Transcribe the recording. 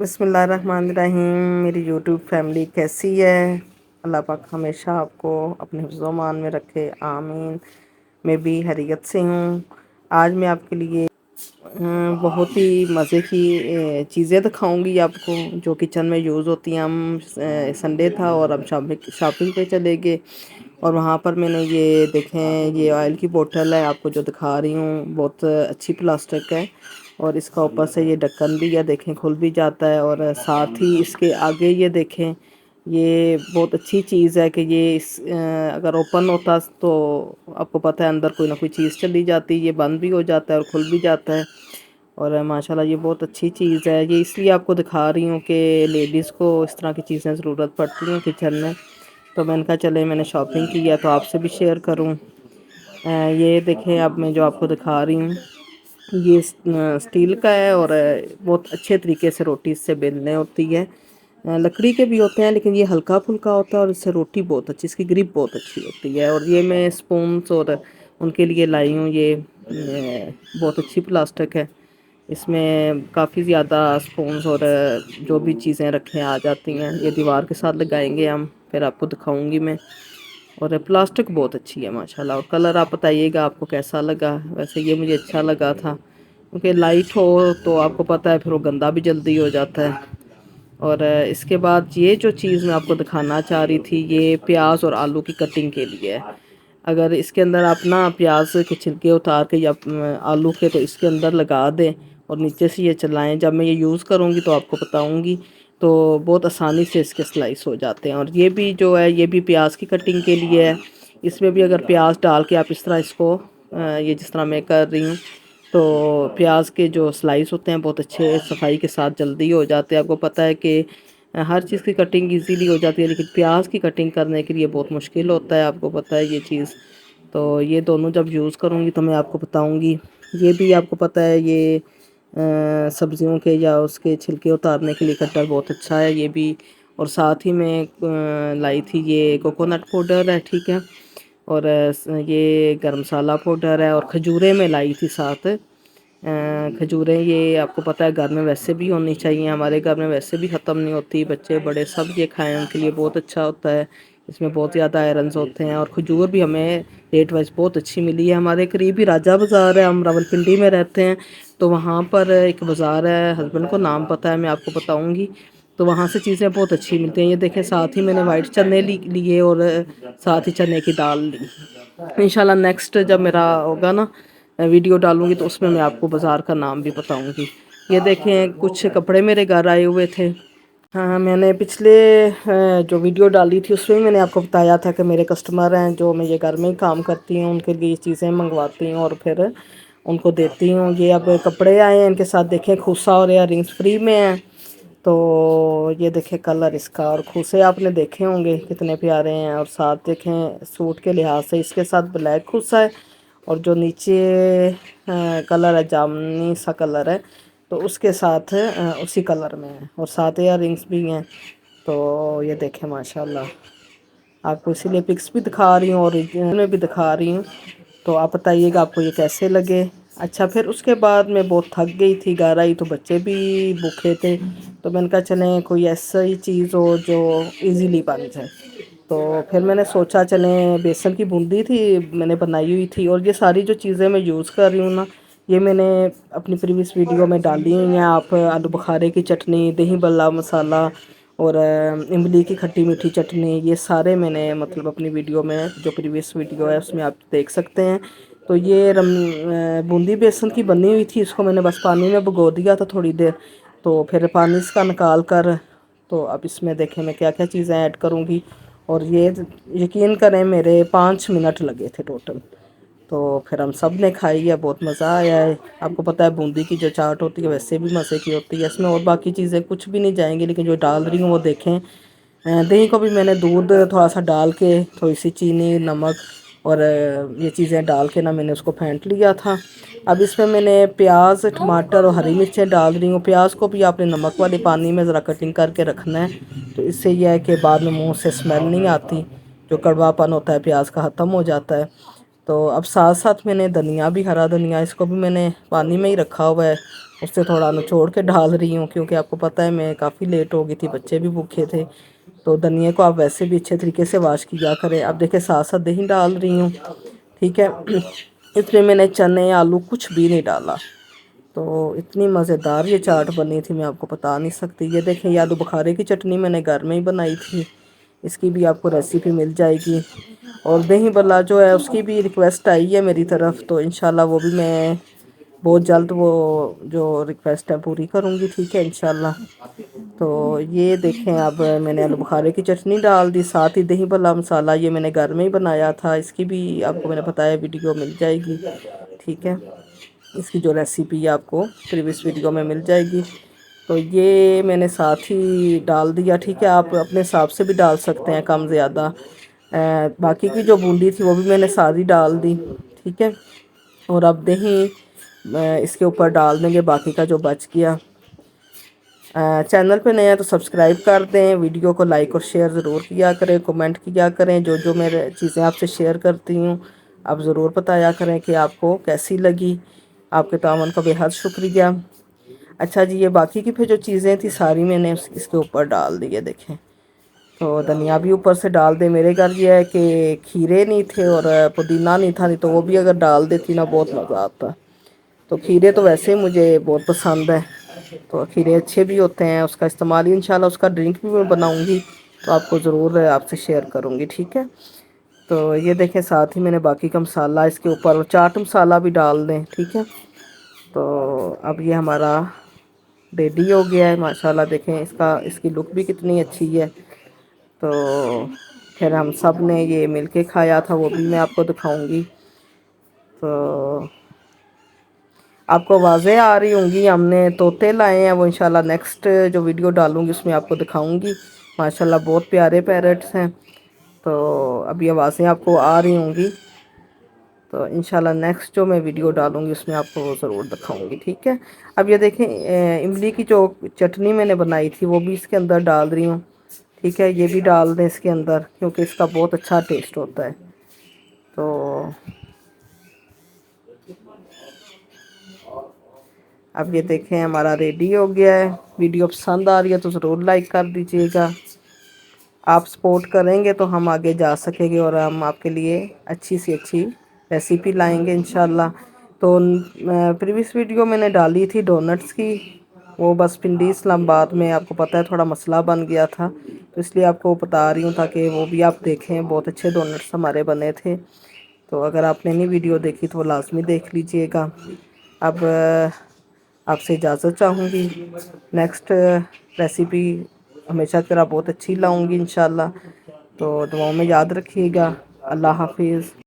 बिस्मिल्लाहिर्रहमानिर्रहीम। मेरी YouTube family कैसी है? अल्लाह पाक हमेशा आपको अपने हिफ्ज़ मान में रखे, आमीन। मैं भी खैरियत से हूँ। आज मैं आपके लिए बहुत ही मज़े की चीज़ें दिखाऊंगी आपको, जो किचन में यूज़ होती हैं। हम संडे था और अब शॉपिंग पे चले गए, और वहाँ पर मैंने ये देखें, ये ऑयल की बोतल है आपको जो दिखा रही हूँ। बहुत अच्छी प्लास्टिक है, और इसका ऊपर से ये ढक्कन भी है, देखें खुल भी जाता है। और साथ ही इसके आगे ये देखें, ये बहुत अच्छी चीज़ है कि ये अगर ओपन होता तो आपको पता है अंदर कोई ना कोई चीज़ चली जाती। ये बंद भी हो जाता है और खुल भी जाता है। और माशाल्लाह ये बहुत अच्छी चीज़ है। ये इसलिए आपको दिखा रही हूँ कि लेडीज़ को इस तरह की चीज़ें ज़रूरत पड़ती हैं किचन में। तो मैंने कहा चले, मैंने शॉपिंग की है तो आपसे भी शेयर करूँ। ये देखें, अब मैं जो आपको दिखा रही हूँ, ये स्टील का है, और बहुत अच्छे तरीके से रोटी इससे बेलने होती है। लकड़ी के भी होते हैं, लेकिन ये हल्का फुल्का होता है, और इससे रोटी बहुत अच्छी, इसकी ग्रिप बहुत अच्छी होती है। और ये मैं स्पून्स और उनके लिए लाई हूँ। ये बहुत अच्छी प्लास्टिक है, इसमें काफ़ी ज़्यादा स्पून्स और जो भी चीज़ें रखें आ जाती हैं। ये दीवार के साथ लगाएंगे हम, फिर आपको दिखाऊंगी मैं। और प्लास्टिक बहुत अच्छी है माशाल्लाह। और कलर आप बताइएगा आपको कैसा लगा। वैसे ये मुझे अच्छा लगा था, क्योंकि लाइट हो तो आपको पता है फिर वो गंदा भी जल्दी हो जाता है। और इसके बाद ये जो चीज़ मैं आपको दिखाना चाह रही थी, ये प्याज और आलू की कटिंग के लिए है। अगर इसके अंदर आप ना प्याज के छिलके उतार के या आलू के, तो इसके अंदर लगा दें और नीचे से ये चलाएं। जब मैं ये यूज़ करूँगी तो आपको बताऊँगी, तो बहुत आसानी से इसके स्लाइस हो जाते हैं। और ये भी जो है, ये भी प्याज की कटिंग के लिए है। इसमें भी अगर प्याज डाल के आप इस तरह इसको ये जिस तरह मैं कर रही हूँ, तो प्याज के जो स्लाइस होते हैं बहुत अच्छे सफाई के साथ जल्दी हो जाते हैं। आपको पता है कि हर चीज़ की कटिंग इजीली हो जाती है, लेकिन प्याज की कटिंग करने के लिए बहुत मुश्किल होता है, आपको पता है ये चीज़। तो ये दोनों जब यूज़ करूँगी तो मैं आपको बताऊँगी। ये भी आपको पता है, ये सब्जियों के या उसके छिलके उतारने के लिए कटर बहुत अच्छा है ये भी। और साथ ही मैं लाई थी, ये कोकोनट पाउडर है, ठीक है। और ये गरम मसाला पाउडर है, और खजूरें मैं लाई थी साथ। खजूरें ये आपको पता है घर में वैसे भी होनी चाहिए, हमारे घर में वैसे भी ख़त्म नहीं होती, बच्चे बड़े सब ये खाएं, उनके लिए बहुत अच्छा होता है। इसमें बहुत ज़्यादा आयरन्स होते हैं। और खजूर भी हमें रेट वाइज बहुत अच्छी मिली है। हमारे करीब ही राजा बाज़ार है, हम रावलपिंडी में रहते हैं, तो वहाँ पर एक बाज़ार है, हस्बैंड को नाम पता है, मैं आपको बताऊँगी। तो वहाँ से चीज़ें बहुत अच्छी मिलती हैं। ये देखें, साथ ही मैंने वाइट चने लिए, और साथ ही चने की दाल ली। इंशाल्लाह नेक्स्ट जब मेरा होगा ना वीडियो डालूंगी, तो उसमें मैं आपको बाज़ार का नाम भी बताऊंगी। ये देखें, कुछ कपड़े मेरे घर आए हुए थे। हाँ, मैंने पिछले जो वीडियो डाली थी उसमें मैंने आपको बताया था कि मेरे कस्टमर हैं जो मैं ये घर में ही काम करती हूँ, उनके लिए चीज़ें मंगवाती हूँ और फिर उनको देती हूँ। ये अब कपड़े आए हैं, इनके साथ देखें खूसा और इयररिंग्स फ्री में हैं। तो ये देखें कलर इसका, और खूसे आपने देखे होंगे कितने प्यारे हैं। और साथ देखें सूट के लिहाज से इसके साथ ब्लैक खूसा है, और जो नीचे कलर है जामुनी सा कलर है, तो उसके साथ उसी कलर में है। और साथ इयररिंग्स भी हैं। तो ये देखें माशाल्लाह, आपको इसीलिए पिक्स भी दिखा रही हूँ और ओरिजिनल में भी दिखा रही हूँ। तो आप बताइएगा आपको ये कैसे लगे। अच्छा, फिर उसके बाद मैं बहुत थक गई थी, घर आई तो बच्चे भी भूखे थे, तो मैंने कहा चलें कोई ऐसा ही चीज़ हो जो इजीली बन जाए। तो फिर मैंने सोचा चलें, बेसन की बूंदी थी मैंने बनाई हुई थी, और ये सारी जो चीज़ें मैं यूज़ कर रही हूँ ना, ये मैंने अपनी प्रीवियस वीडियो में डाली हुई हैं। आप आलू बुखारे की चटनी, दही बल्ला मसाला, और इमली की खट्टी मीठी चटनी, ये सारे मैंने मतलब अपनी वीडियो में, जो प्रीवियस वीडियो है उसमें आप देख सकते हैं। तो ये बूंदी बेसन की बनी हुई थी, इसको मैंने बस पानी में भिगो दिया था थोड़ी देर। तो फिर पानी इसका निकाल कर, तो अब इसमें देखें मैं क्या क्या चीज़ें ऐड करूँगी। और ये यकीन करें मेरे 5 मिनट लगे थे टोटल। तो फिर हम सब ने खाई है, बहुत मज़ा आया है। आपको पता है बूंदी की जो चाट होती है वैसे भी मज़े की होती है, इसमें और बाकी चीज़ें कुछ भी नहीं जाएंगी, लेकिन जो डाल रही हूँ वो देखें। दही को भी मैंने दूध थोड़ा सा डाल के, थोड़ी सी चीनी, नमक और ये चीज़ें डाल के ना मैंने उसको फेंट लिया था। अब इसमें मैंने प्याज, टमाटर और हरी मिर्चें डाल रही हूँ। प्याज को भी आपने नमक वाले पानी में ज़रा कटिंग करके रखना है, तो इससे यह है कि बाद में मुंह से स्मेल नहीं आती, जो कड़वापन होता है प्याज का ख़त्म हो जाता है। تو اب ساتھ ساتھ میں نے دھنیا بھی، ہرا دھنیا، اس کو بھی میں نے پانی میں ہی رکھا ہوا ہے، اس سے تھوڑا نچوڑ کے ڈال رہی ہوں، کیونکہ آپ کو پتہ ہے میں کافی لیٹ ہو گئی تھی، بچے بھی بھوکے تھے۔ تو دھنیا کو آپ ویسے بھی اچھے طریقے سے واش کیا کریں۔ اب دیکھیں ساتھ ساتھ دہی ڈال رہی ہوں، ٹھیک ہے۔ اس میں نے چنے آلو کچھ بھی نہیں ڈالا، تو اتنی مزیدار یہ چاٹ بنی تھی، میں آپ کو بتا نہیں سکتی۔ یہ دیکھیں یہ آلو بخارے کی چٹنی میں نے گھر میں ہی بنائی تھی، اس کی بھی آپ کو ریسیپی مل جائے گی۔ اور دہی بھلا جو ہے اس کی بھی ریکویسٹ آئی ہے میری طرف، تو انشاءاللہ وہ بھی میں بہت جلد وہ جو ریکویسٹ ہے پوری کروں گی، ٹھیک ہے انشاءاللہ۔ تو یہ دیکھیں اب میں نے آلو بخارے کی چٹنی ڈال دی، ساتھ ہی دہی بھلا مسالہ یہ میں نے گھر میں ہی بنایا تھا، اس کی بھی آپ کو میں نے بتایا ویڈیو مل جائے گی، ٹھیک ہے۔ اس کی جو ریسیپی ہے آپ کو پریویس ویڈیو میں مل جائے گی۔ تو یہ میں نے ساتھ ہی ڈال دیا، ٹھیک ہے۔ آپ اپنے حساب سے بھی ڈال سکتے ہیں کم زیادہ۔ باقی کی جو بوندی تھی وہ بھی میں نے ساری ڈال دی، ٹھیک ہے۔ اور اب دہی اس کے اوپر ڈال دیں گے باقی کا جو بچ گیا۔ چینل پہ نیا تو سبسکرائب کر دیں، ویڈیو کو لائک اور شیئر ضرور کیا کریں، کومنٹ کیا کریں، جو میرے چیزیں آپ سے شیئر کرتی ہوں آپ ضرور بتایا کریں کہ آپ کو کیسی لگی۔ آپ کے تعاون کا بے حد شکریہ۔ اچھا جی، یہ باقی کی پھر جو چیزیں تھی ساری میں نے اس کے اوپر ڈال دی ہے، دیکھیں۔ تو دھنیا بھی اوپر سے ڈال دیں۔ میرے گھر یہ ہے کہ کھیرے نہیں تھے اور پودینہ نہیں تھا، نہیں تو وہ بھی اگر ڈال دیتی نا بہت مزہ آتا۔ تو کھیرے تو ویسے ہی مجھے بہت پسند ہے، تو کھیرے اچھے بھی ہوتے ہیں، اس کا استعمال انشاءاللہ اس کا ڈرنک بھی میں بناؤں گی، تو آپ کو ضرور آپ سے شیئر کروں گی، ٹھیک ہے۔ تو یہ دیکھیں ساتھ ہی میں نے باقی کا مسالہ اس کے اوپر چاٹ مسالہ بھی ڈال دیں، ٹھیک ہے۔ تو اب یہ ہمارا ریڈی ہو گیا ہے، ماشاءاللہ دیکھیں اس کی لک بھی کتنی اچھی ہے۔ تو پھر ہم سب نے یہ مل کے کھایا تھا، وہ بھی میں آپ کو دکھاؤں گی۔ تو آپ کو آوازیں آ رہی ہوں گی، ہم نے طوطے لائے ہیں، وہ انشاءاللہ نیکسٹ جو ویڈیو ڈالوں گی اس میں آپ کو دکھاؤں گی۔ ماشاءاللہ بہت پیارے پیرٹس ہیں، تو ابھی آوازیں آپ کو آ رہی ہوں گی، تو انشاءاللہ نیکسٹ جو میں ویڈیو ڈالوں گی اس میں آپ کو ضرور دکھاؤں گی، ٹھیک ہے۔ اب یہ دیکھیں املی کی جو چٹنی میں نے بنائی تھی وہ بھی اس کے اندر ڈال رہی ہوں، ٹھیک ہے۔ یہ بھی ڈال دیں اس کے اندر، کیونکہ اس کا بہت اچھا ٹیسٹ ہوتا ہے۔ تو اب یہ دیکھیں ہمارا ریڈی ہو گیا ہے۔ ویڈیو پسند آ رہی ہے تو ضرور لائک کر دیجئے گا، آپ سپورٹ کریں گے تو ہم آگے جا سکیں گے اور ہم آپ کے لیے اچھی سی اچھی ریسیپی لائیں گے انشاءاللہ۔ تو پریویس ویڈیو میں نے ڈالی تھی ڈونٹس کی، وہ بس پنڈی اسلام آباد میں آپ کو پتہ ہے تھوڑا مسئلہ بن گیا تھا، تو اس لیے آپ کو بتا رہی ہوں تاکہ وہ بھی آپ دیکھیں، بہت اچھے ڈونٹس ہمارے بنے تھے۔ تو اگر آپ نے نہیں ویڈیو دیکھی تو وہ لازمی دیکھ لیجئے گا۔ اب آپ سے اجازت چاہوں گی، نیکسٹ ریسیپی ہمیشہ کی طرح بہت اچھی لاؤں گی انشاءاللہ۔ تو دعاؤں میں یاد رکھیے گا۔ اللہ حافظ۔